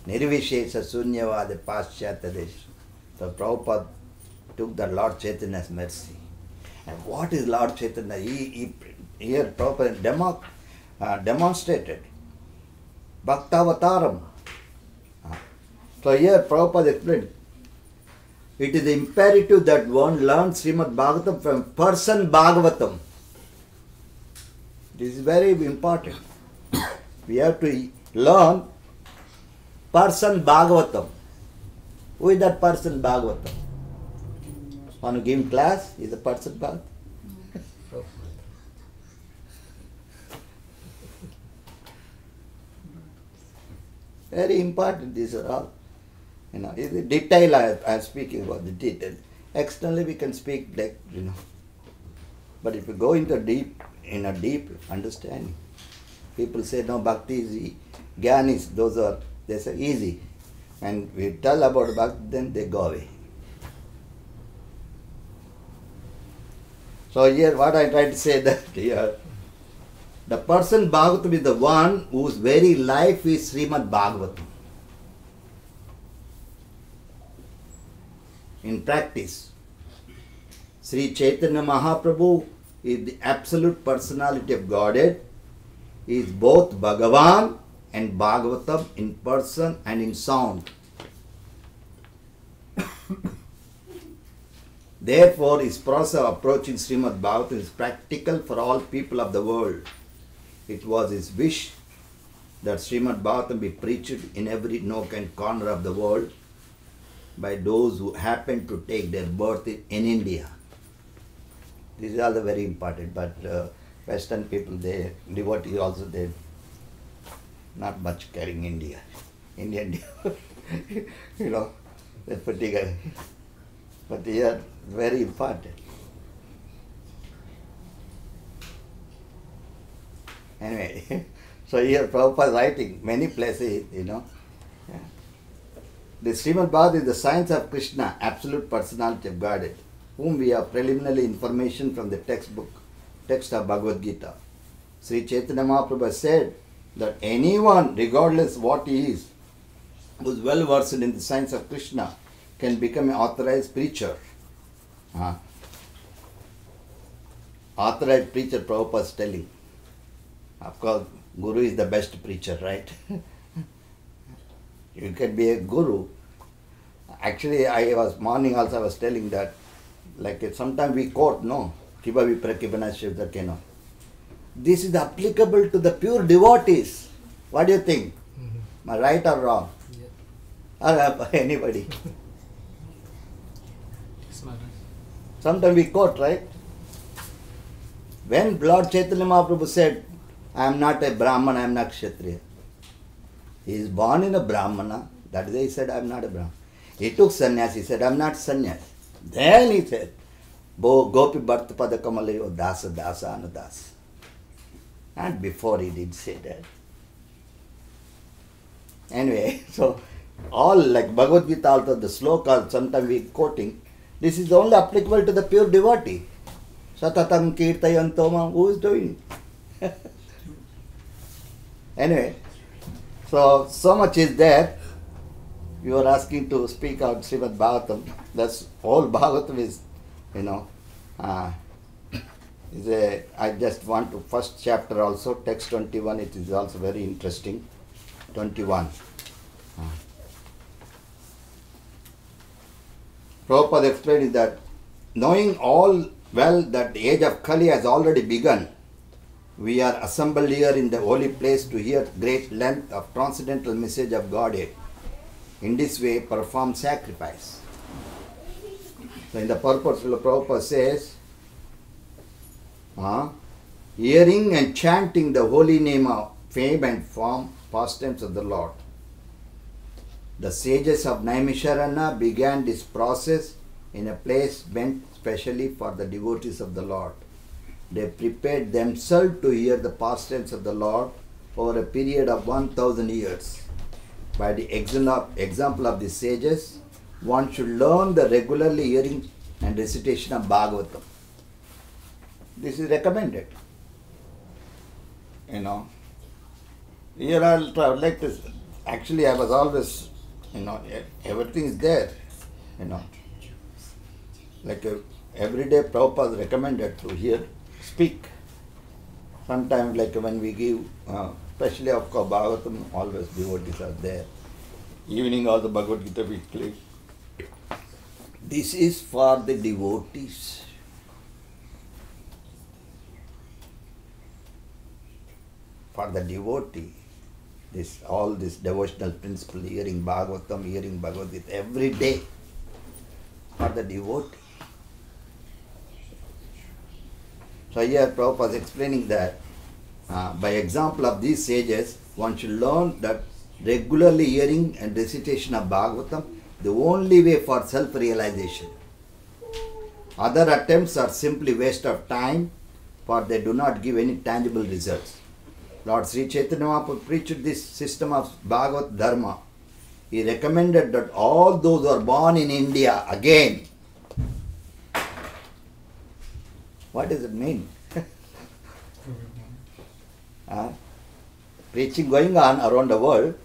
Nirvishesha Sunyavada Paschatadesh. So Prabhupada took the Lord Chaitanya's mercy. And what is Lord Chaitanya? Here Prabhupada demonstrated Bhaktavataram. So here Prabhupada explained, it is imperative that one learn Srimad Bhagavatam from person Bhagavatam. This is very important. We have to learn person Bhagavatam. Who is that person Bhagavatam? Want to give him class? Is the person Bhagavatam? Very important, these are all. The detail I am speaking about, the detail. Externally we can speak like, But if you go into deep understanding, people say, no, bhakti is Gyanis, they say easy. And we tell about bhakti, then they go away. So here what I try to say that here, the person Bhagavatam is the one whose very life is Srimad Bhagavatam. In practice, Sri Chaitanya Mahaprabhu is the absolute personality of Godhead. He is both Bhagavan and Bhagavatam in person and in sound. Therefore, his process of approaching Srimad Bhagavatam is practical for all people of the world. It was his wish that Srimad Bhagavatam be preached in every nook and corner of the world by those who happen to take their birth in India. These are the very important, but Western people, they devotees also, they not much caring India. Indian, you know, they're particular. But they are very important. Anyway, so here Prabhupada writing many places, you know. Yeah. The Srimad Bhagavatam is the science of Krishna, absolute personality of Godhead, whom we have preliminary information from the text of Bhagavad Gita. Sri Chaitanya Mahaprabhu said that anyone, regardless what he is, who is well versed in the science of Krishna, can become an authorized preacher. Authorized preacher, Prabhupada is telling. Of course, Guru is the best preacher, right? You can be a Guru. Actually, morning also I was telling that, like sometimes we quote, no? Kiba vipra kibana shivda keno. This is applicable to the pure devotees. What do you think? Am I right or wrong? Yeah. Or anybody? Sometimes we quote, right? When Lord Chaitanya Mahaprabhu said, I am not a Brahman, I am not Kshatriya. He is born in a Brahmana. That is why he said, I am not a Brahman. He took sannyas, he said, I am not sannyas. Then he said, Gopi Bharta Pada Kamalayo Dasa Dasa Anadasa. And before he did say that. Anyway, so all like Bhagavad Gita also, the sloka, sometimes we quoting, this is only applicable to the pure devotee. Satatam Kirtayantoma, who is doing it? Anyway, so much is there. You are asking to speak out Srimad Bhagavatam. That's all Bhagavatam is, you know. I just want to, first chapter also, text 21, it is also very interesting. 21. Prabhupada explained that knowing all well that the age of Kali has already begun, we are assembled here in the holy place to hear great length of transcendental message of Godhead. In this way, perform sacrifice. So in the purport, Prabhupada says, hearing and chanting the holy name of fame and form, pastimes of the Lord. The sages of Naimisharana began this process in a place meant specially for the devotees of the Lord. They prepared themselves to hear the pastimes of the Lord over a period of 1000 years. By the example of the sages, one should learn the regularly hearing and recitation of Bhagavatam. This is recommended. You know, here I would like to, actually I was always, you know, everything is there, you know. Like every day Prabhupada recommended to hear, speak. Sometimes like when we give, especially of course Bhagavatam, always devotees are there. Evening all the Bhagavad Gita we play. This is for the devotees. For the devotee. All this devotional principle, hearing Bhagavatam, hearing Bhagavad Gita every day. For the devotee. So here Prabhupada is explaining that by example of these sages, one should learn that regularly hearing and recitation of Bhagavatam, the only way for self-realization. Other attempts are simply waste of time, for they do not give any tangible results. Lord Sri Chaitanya Mahaprabhu preached this system of Bhagavat Dharma. He recommended that all those who are born in India again. What does it mean? Preaching going on around the world,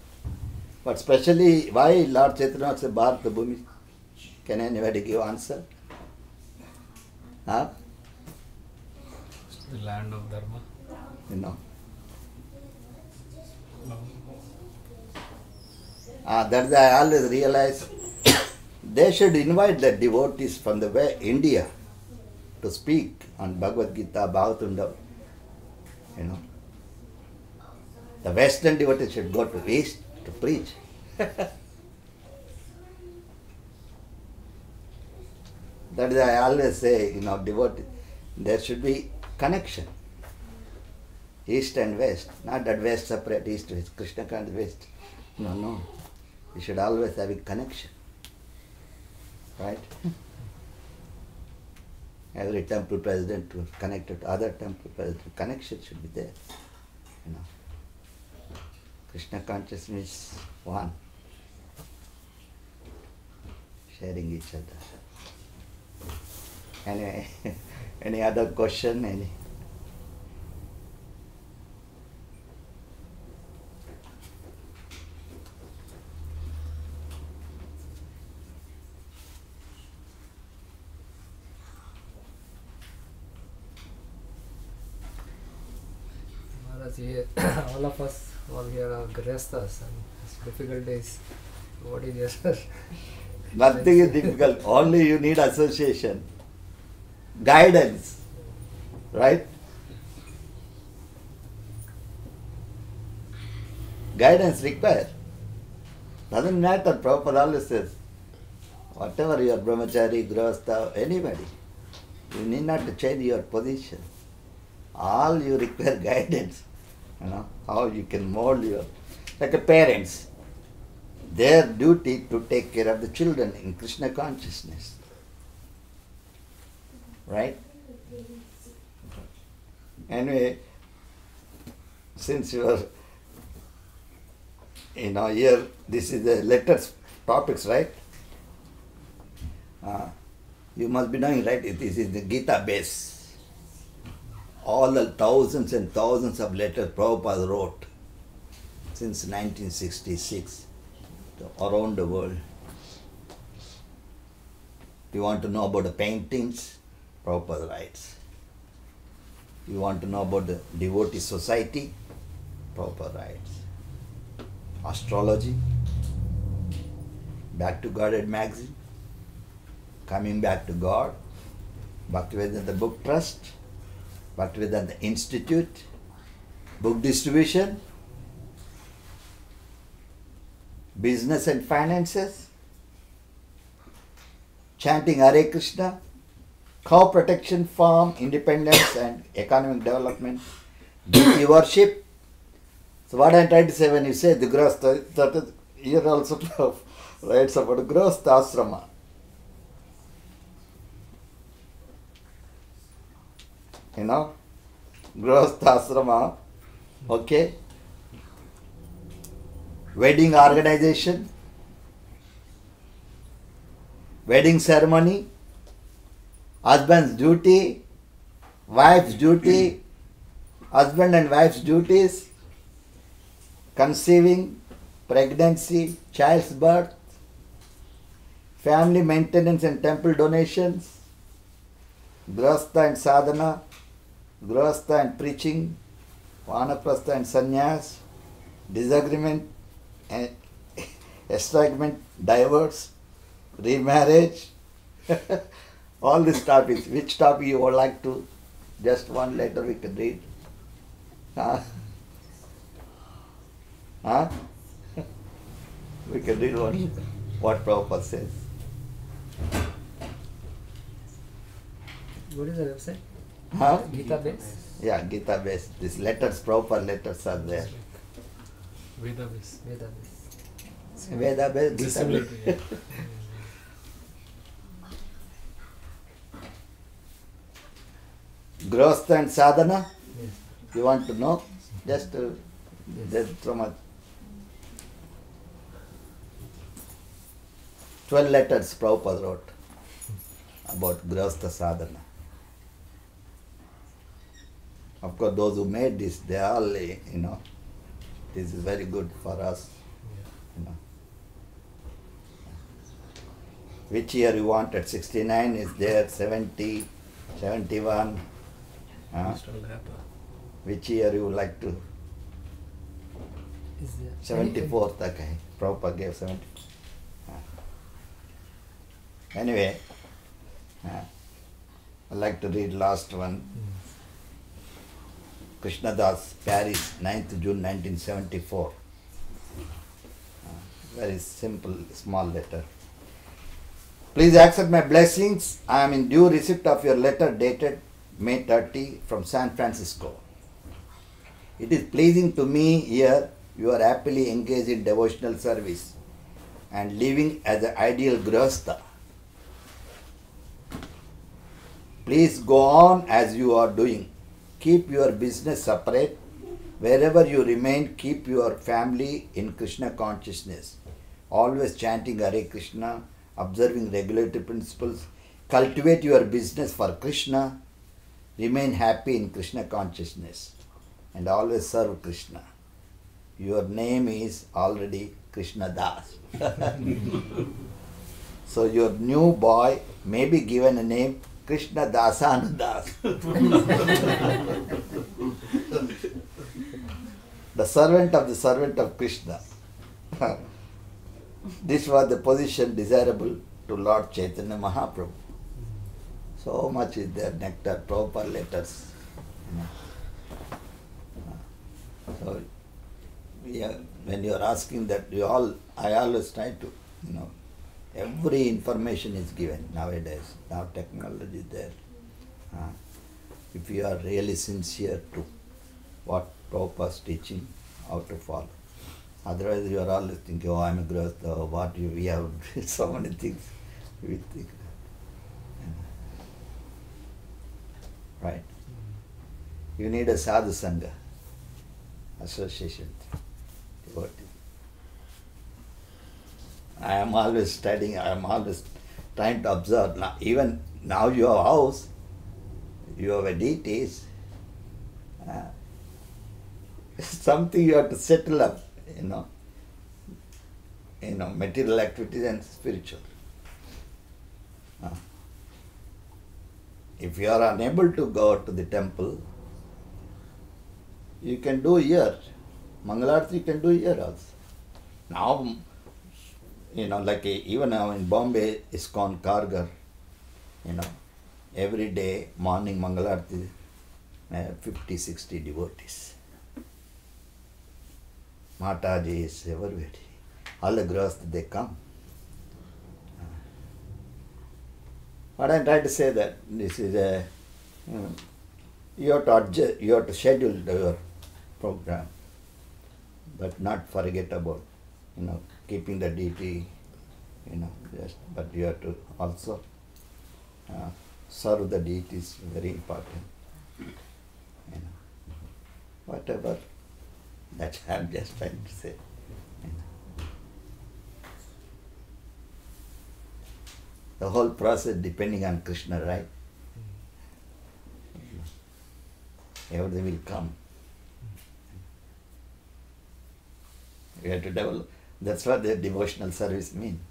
but especially why Lord Chaitanya said Bharata Bhumi? Can anybody give answer? The land of Dharma. You know. That's why I always realize they should invite the devotees from the way India to speak on Bhagavad Gita, Bhagavatam, you know. The Western devotees should go to East to preach. That is, I always say, devotee, there should be connection. East and West, not that West separate, East, West, Krishna can't West. No. You should always have a connection. Right? Every temple president was connected to other temple president. Connection should be there. Krishna consciousness is one. Sharing each other. Anyway, any other question? Any? All of us all here are grihasthas and it's difficult days. What is your Nothing is difficult. Only you need association, guidance, right? Guidance required. Doesn't matter. Prabhupada always says, whatever you are, brahmachari, grihastha, anybody, you need not to change your position. All you require guidance. How you can mold like a parents. Their duty to take care of the children in Krishna consciousness. Right? Anyway, since you are, here, this is the letters, topics, right? You must be knowing, right? This is the Gita base. All the thousands and thousands of letters Prabhupada wrote since 1966 around the world. You want to know about the paintings? Prabhupada writes. You want to know about the devotee society? Prabhupada writes. Astrology, Back to Godhead magazine, Coming Back to God, Bhaktivedanta Book Trust, Bhaktivedanta Institute, book distribution, business and finances, chanting Hare Krishna, cow protection, farm, independence and economic development, deity worship. So what I am trying to say when you say the Grihastha, that is here also writes about Grihastha ashrama. Grihastha ashrama, okay? Wedding organization, wedding ceremony, husband's duty, wife's duty, husband and wife's duties, conceiving, pregnancy, child's birth, family maintenance and temple donations, grihastha and sadhana, grihastha and preaching, vanaprastha and sannyas, disagreement and estrangement, divorce, remarriage, all these topics. Which topic you would like to? Just one letter we can read. We can read what Prabhupada says. What is the website? Gita base? Yeah, Gita base. These letters, proper letters are there. Veda base. Veda base. Veda base, Gita Similar base. to, yeah. Grihastha and sadhana, Yes. you want to know? Just Yes. there's so much. 12 letters Prabhupada wrote about Grihastha sadhana. Of course, those who made this, they are all, this is very good for us. Which year you wanted? 69 is there, 70, 71. Must all happen. Which year you would like to? Is there 74 tak hai. Prabhupada gave 70. Anyway, I'd like to read last one. Krishnadas, Paris, 9th June 1974. Very simple, small letter. Please accept my blessings. I am in due receipt of your letter dated May 30 from San Francisco. It is pleasing to me here you are happily engaged in devotional service and living as an ideal grihastha. Please go on as you are doing. Keep your business separate. Wherever you remain, keep your family in Krishna consciousness. Always chanting Hare Krishna, observing regulatory principles. Cultivate your business for Krishna. Remain happy in Krishna consciousness. And always serve Krishna. Your name is already Krishna Das. So your new boy may be given a name Krishna Dasanudas. The servant of Krishna. This was the position desirable to Lord Chaitanya Mahaprabhu. So much is there, nectar, Prabhupada letters. So when you are asking that, I always try to, every information is given nowadays. Now technology is there. If you are really sincere to what Prabhupada is teaching, how to follow. Otherwise you are always thinking, oh, I am a grihastha, we have so many things. We think. Right. You need a sadhu sangha, association, devotee. I am always studying, I am always trying to observe. Now, even now you have a house, you have a deities, something you have to settle up, material activities and spiritual. If you are unable to go to the temple, you can do here. Mangalarti you can do here also. Now, even now in Bombay, ISKCON Kargar, every day morning Mangalarti, 50, 60 devotees. Matajis, everybody. All the grihasthas, they come. What I am trying to say that this is you have to adjust, you have to schedule your program, but not forget about, keeping the deity, but you have to also serve the deity is very important. Whatever, that's what I am just trying to say. The whole process depending on Krishna, right? Everything will come. We have to develop. That's what the devotional service means.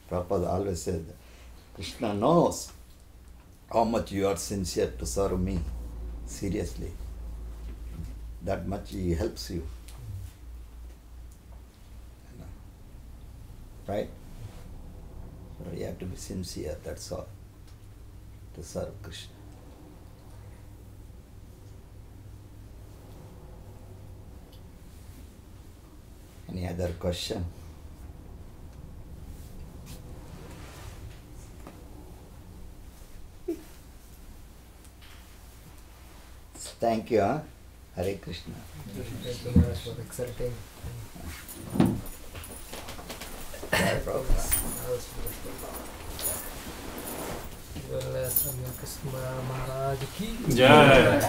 Prabhupada always said, Krishna knows how much you are sincere to serve me seriously. That much he helps you. Right? So you have to be sincere, that's all, to serve Krishna. Any other question? Thank you, Hare Krishna. Thank you, Maharaj, for exciting. Vilas Maharaj ki Jai.